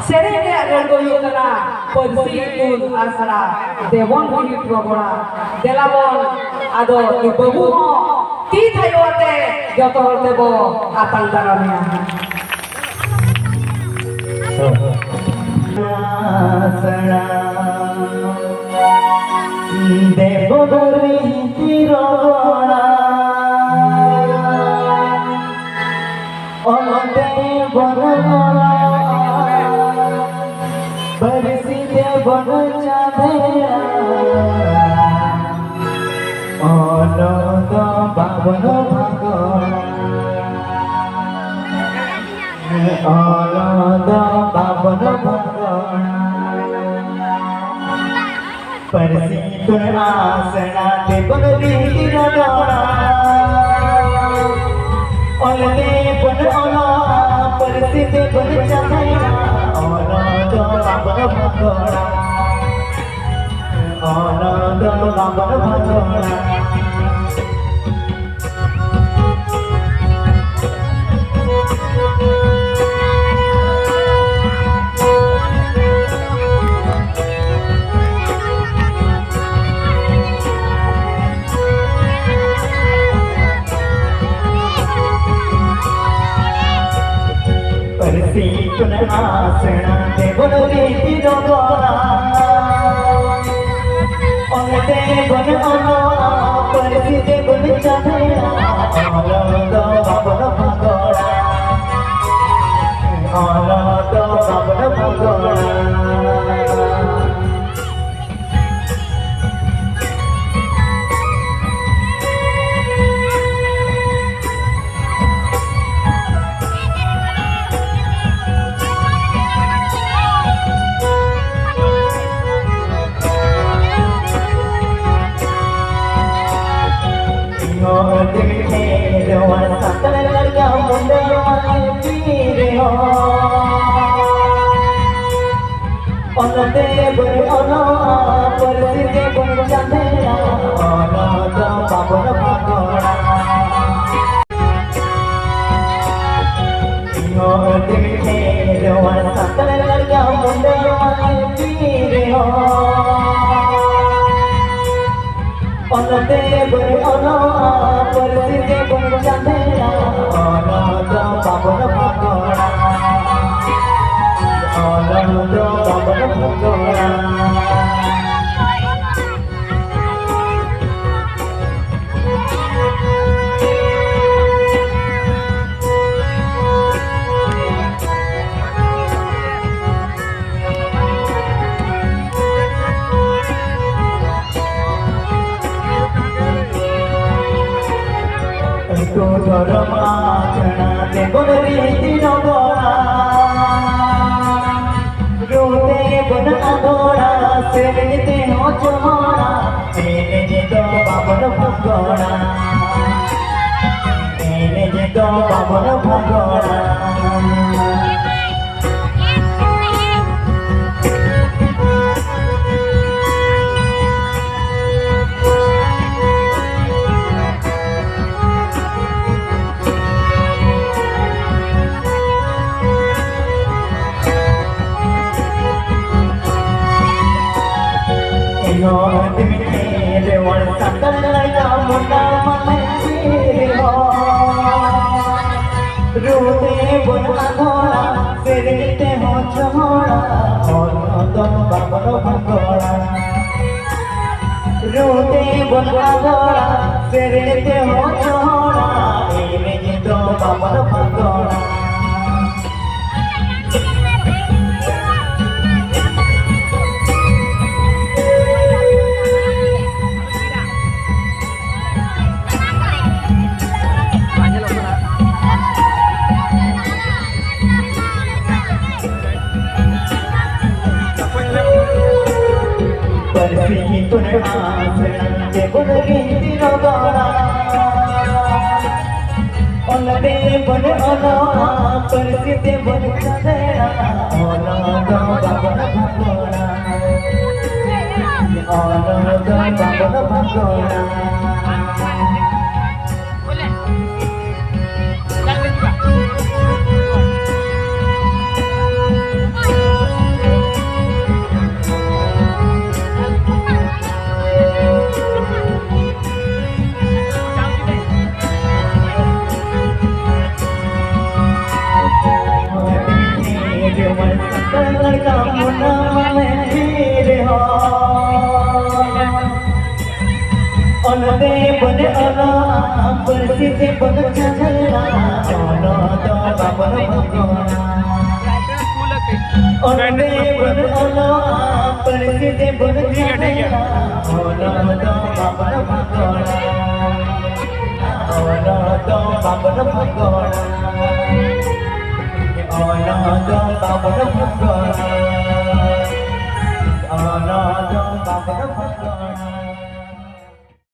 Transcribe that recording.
Serene agar goyo kana Persi tun asra Devon huli progora Delabon ado ibabu ho Ti thayo ate joto hor debo atang daramnya Devo gori tirogora Olo devo gora Bersi devo chadera Olo do babno bhagora Olo do babno bhagora Persi tun asana devon tirogora Olo devon olo persi devon chadera Olo do babno bhagora Olo do babno bhagora Persi tun asana devon tirogora Olo devon olo persi devon chadera Olo do babno bhagora Olo do babno bhagora Olo devon olo persi devon chadera Olo do babno bhagora Ino dekhe dewan sakal larga munde wale pire ho Olo devon olo persi devon chadera Olo do babno bhagora Olo do babno bhagora Tu dharma chana devon tirogora Rote bon agora serete ho chora Ene je to babno bhagora Ene je to babno bhagora Ino dimite dewan sakal larga munde wale pire ho Rote bon agora serete ho chora Olo do babno bhagora Rote bon agora serete ho chora Ene je to babno bhagora Persi tun asana devon tirogora Olo devon olo persi devon chadera Olo do babno bhagora Olo do babno bhagora Boleh. सकल कामना में हीरे हो अनदे बन अना परिस्थिति बन चला अना तो बाबन भगवाना अनदे बन अना परिस्थिति बन चला अना तो बाबन भगवाना अना तो बाबन भगवाना अना तो बाबन भगवाना